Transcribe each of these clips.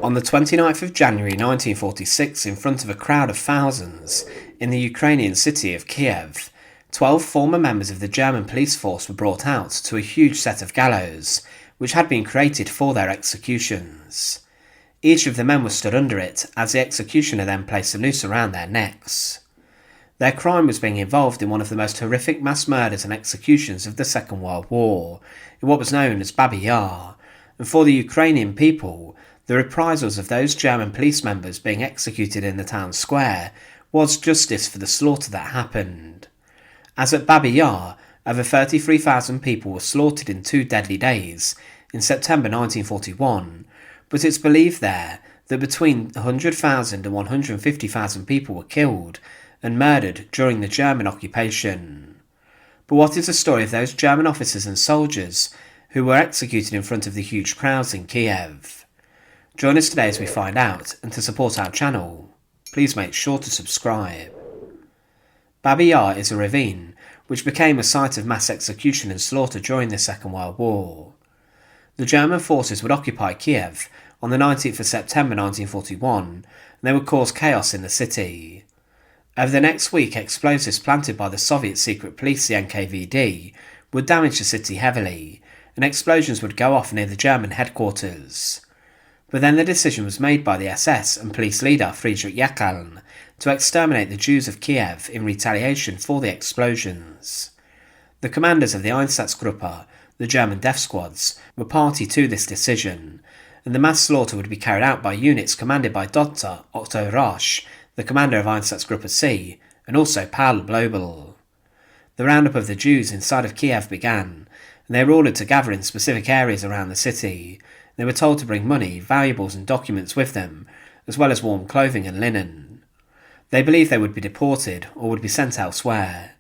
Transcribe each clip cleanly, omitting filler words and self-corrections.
On the 29th of January 1946, in front of a crowd of thousands in the Ukrainian city of Kiev, 12 former members of the German police force were brought out to a huge set of gallows, which had been created for their executions. Each of the men was stood under it, as the executioner then placed a noose around their necks. Their crime was being involved in one of the most horrific mass murders and executions of the Second World War, in what was known as Babi Yar, and for the Ukrainian people, the reprisals of those German police members being executed in the town square was justice for the slaughter that happened. As at Babi Yar, over 33,000 people were slaughtered in 2 deadly days in September 1941, but it's believed there that between 100,000 and 150,000 people were killed and murdered during the German occupation. But what is the story of those German officers and soldiers who were executed in front of the huge crowds in Kiev? Join us today as we find out, and to support our channel, please make sure to subscribe. Babi Yar is a ravine which became a site of mass execution and slaughter during the Second World War. The German forces would occupy Kiev on the 19th of September 1941, and they would cause chaos in the city. Over the next week, explosives planted by the Soviet secret police, the NKVD, would damage the city heavily, and explosions would go off near the German headquarters. But then the decision was made by the SS and police leader Friedrich Jeckeln to exterminate the Jews of Kiev in retaliation for the explosions. The commanders of the Einsatzgruppe, the German death squads, were party to this decision, and the mass slaughter would be carried out by units commanded by Dr. Otto Rosch, the commander of Einsatzgruppe C, and also Paul Blobel. The roundup of the Jews inside of Kiev began, and they were ordered to gather in specific areas around the city. They were told to bring money, valuables and documents with them, as well as warm clothing and linen. They believed they would be deported or would be sent elsewhere.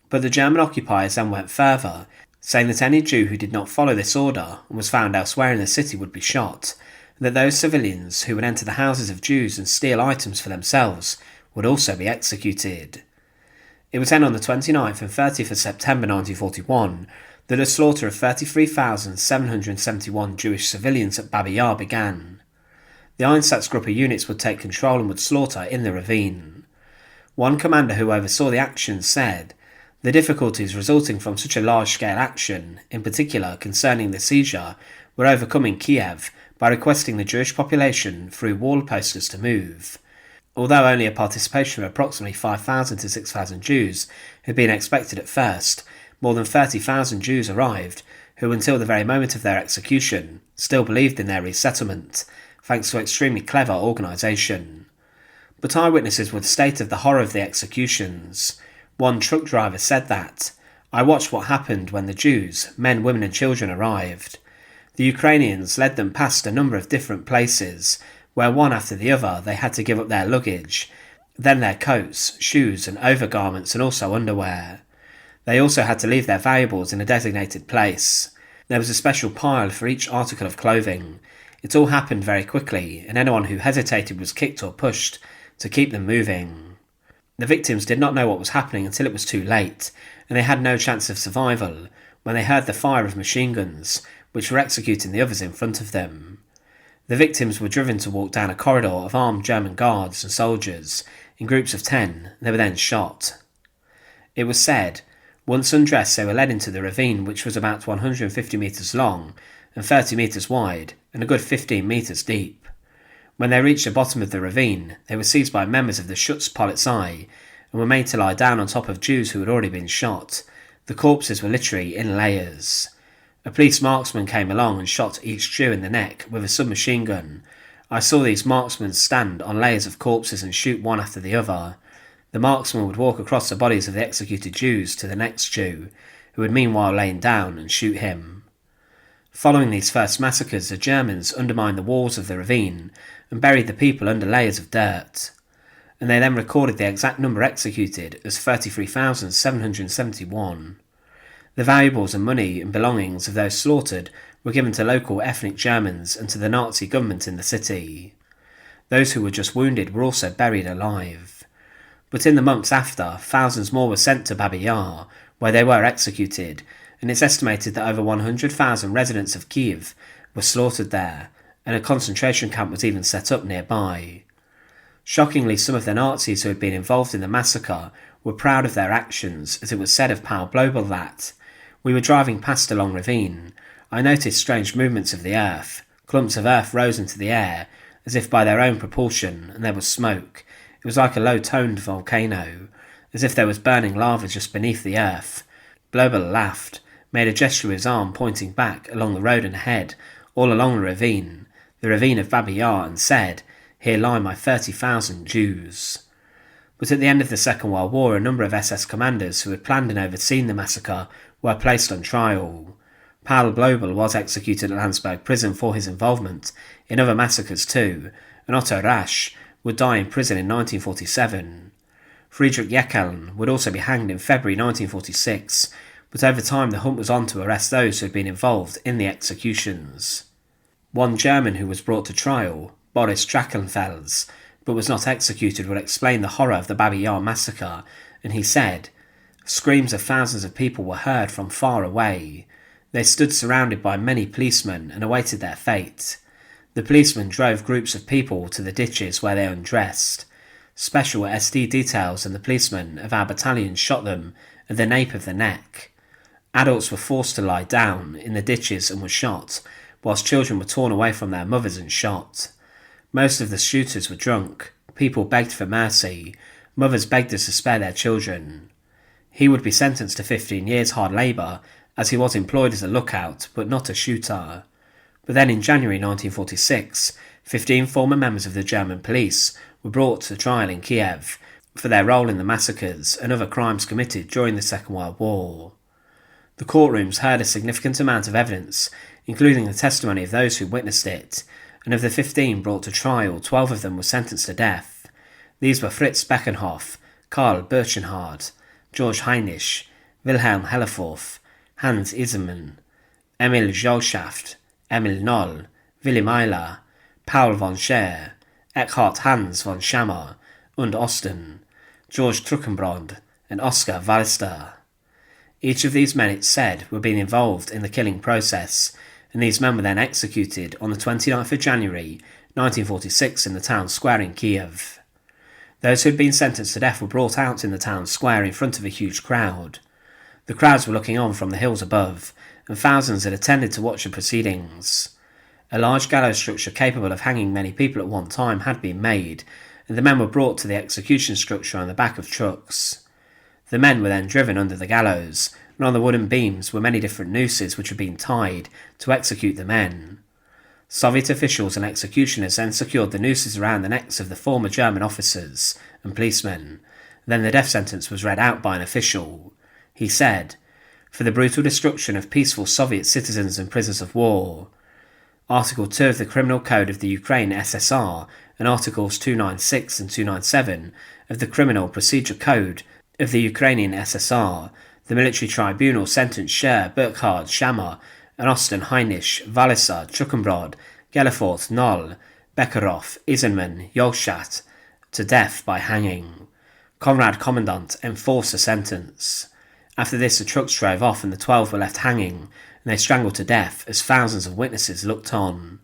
But the German occupiers then went further, saying that any Jew who did not follow this order and was found elsewhere in the city would be shot, and that those civilians who would enter the houses of Jews and steal items for themselves would also be executed. It was then on the 29th and 30th of September 1941 that a slaughter of 33,771 Jewish civilians at Babi Yar began. The Einsatzgruppe units would take control and would slaughter in the ravine. One commander who oversaw the action said, "The difficulties resulting from such a large-scale action, in particular concerning the seizure, were overcome in Kiev by requesting the Jewish population through wall posters to move." Although only a participation of approximately 5,000 to 6,000 Jews had been expected at first, more than 30,000 Jews arrived, who until the very moment of their execution still believed in their resettlement, thanks to extremely clever organisation. But eyewitnesses would state of the horror of the executions. One truck driver said that, "I watched what happened when the Jews, men, women and children arrived. The Ukrainians led them past a number of different places, where one after the other they had to give up their luggage, then their coats, shoes and overgarments and also underwear. They also had to leave their valuables in a designated place. There was a special pile for each article of clothing. It all happened very quickly, and anyone who hesitated was kicked or pushed to keep them moving." The victims did not know what was happening until it was too late, and they had no chance of survival when they heard the fire of machine guns, which were executing the others in front of them. The victims were driven to walk down a corridor of armed German guards and soldiers in groups of 10, and they were then shot. It was said, once undressed, they were led into the ravine, which was about 150 metres long and 30 metres wide and a good 15 metres deep. When they reached the bottom of the ravine, they were seized by members of the Schutzpolizei and were made to lie down on top of Jews who had already been shot. The corpses were literally in layers. A police marksman came along and shot each Jew in the neck with a submachine gun. I saw these marksmen stand on layers of corpses and shoot one after the other. The marksman would walk across the bodies of the executed Jews to the next Jew, who would meanwhile lay down and shoot him. Following these first massacres, the Germans undermined the walls of the ravine and buried the people under layers of dirt. And they then recorded the exact number executed as 33,771. The valuables and money and belongings of those slaughtered were given to local ethnic Germans and to the Nazi government in the city. Those who were just wounded were also buried alive. But in the months after, thousands more were sent to Babi Yar, where they were executed, and it's estimated that over 100,000 residents of Kyiv were slaughtered there, and a concentration camp was even set up nearby. Shockingly, some of the Nazis who had been involved in the massacre were proud of their actions, as it was said of Paul Blobel that, "We were driving past a long ravine. I noticed strange movements of the earth. Clumps of earth rose into the air, as if by their own propulsion, and there was smoke. It was like a low-toned volcano, as if there was burning lava just beneath the earth." Blobel laughed, made a gesture with his arm pointing back along the road and ahead, all along the ravine of Babi Yar, and said, "Here lie my 30,000 Jews." But at the end of the Second World War, a number of SS commanders who had planned and overseen the massacre were placed on trial. Paul Blobel was executed at Landsberg prison for his involvement in other massacres too, and Otto Rasch would die in prison in 1947. Friedrich Jeckeln would also be hanged in February 1946, but over time the hunt was on to arrest those who had been involved in the executions. One German who was brought to trial, Boris Drachenfels, but was not executed, would explain the horror of the Babi Yar massacre, and he said, "Screams of thousands of people were heard from far away. They stood surrounded by many policemen and awaited their fate. The policemen drove groups of people to the ditches where they undressed. Special SD details and the policemen of our battalion shot them at the nape of the neck. Adults were forced to lie down in the ditches and were shot, whilst children were torn away from their mothers and shot. Most of the shooters were drunk. People begged for mercy. Mothers begged us to spare their children." He would be sentenced to 15 years hard labour, as he was employed as a lookout, but not a shooter. But then in January 1946, 15 former members of the German police were brought to trial in Kiev for their role in the massacres and other crimes committed during the Second World War. The courtrooms heard a significant amount of evidence, including the testimony of those who witnessed it, and of the 15 brought to trial, 12 of them were sentenced to death. These were Fritz Beckenhoff, Karl Birchenhard, George Heinrich, Wilhelm Helleforth, Hans Isermann, Emil Jolschaft, Emil Noll, Willy Meiler, Paul von Scheer, Eckhard Hans von Schammer und Osten, George Truckenbrod, and Oskar Walster. Each of these men, it said, were being involved in the killing process, and these men were then executed on the 29th of January 1946 in the town square in Kiev. Those who had been sentenced to death were brought out in the town square in front of a huge crowd. The crowds were looking on from the hills above, and thousands had attended to watch the proceedings. A large gallows structure capable of hanging many people at one time had been made, and the men were brought to the execution structure on the back of trucks. The men were then driven under the gallows, and on the wooden beams were many different nooses which had been tied to execute the men. Soviet officials and executioners then secured the nooses around the necks of the former German officers and policemen. Then the death sentence was read out by an official. He said, "For the brutal destruction of peaceful Soviet citizens and prisoners of war." Article 2 of the Criminal Code of the Ukraine SSR and Articles 296 and 297 of the Criminal Procedure Code of the Ukrainian SSR, the military tribunal sentenced Scheer, Burkhard, Schammer, and Osten, Heinrich, Walliser, Truckenbrod, Gellerforth, Noll, Beckerhoff, Isermann, Jolschat to death by hanging. Konrad Commandant enforced the sentence. After this, the trucks drove off and the 12 were left hanging, and they strangled to death as thousands of witnesses looked on.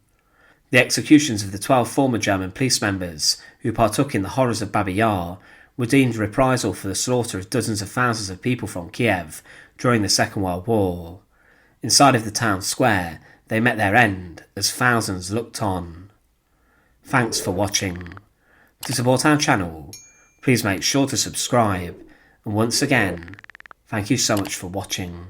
The executions of the 12 former German police members who partook in the horrors of Babi Yar were deemed reprisal for the slaughter of dozens of thousands of people from Kiev during the Second World War. Inside of the town square, they met their end as thousands looked on. Thanks for watching. To support our channel, please make sure to subscribe, and once again, thank you so much for watching.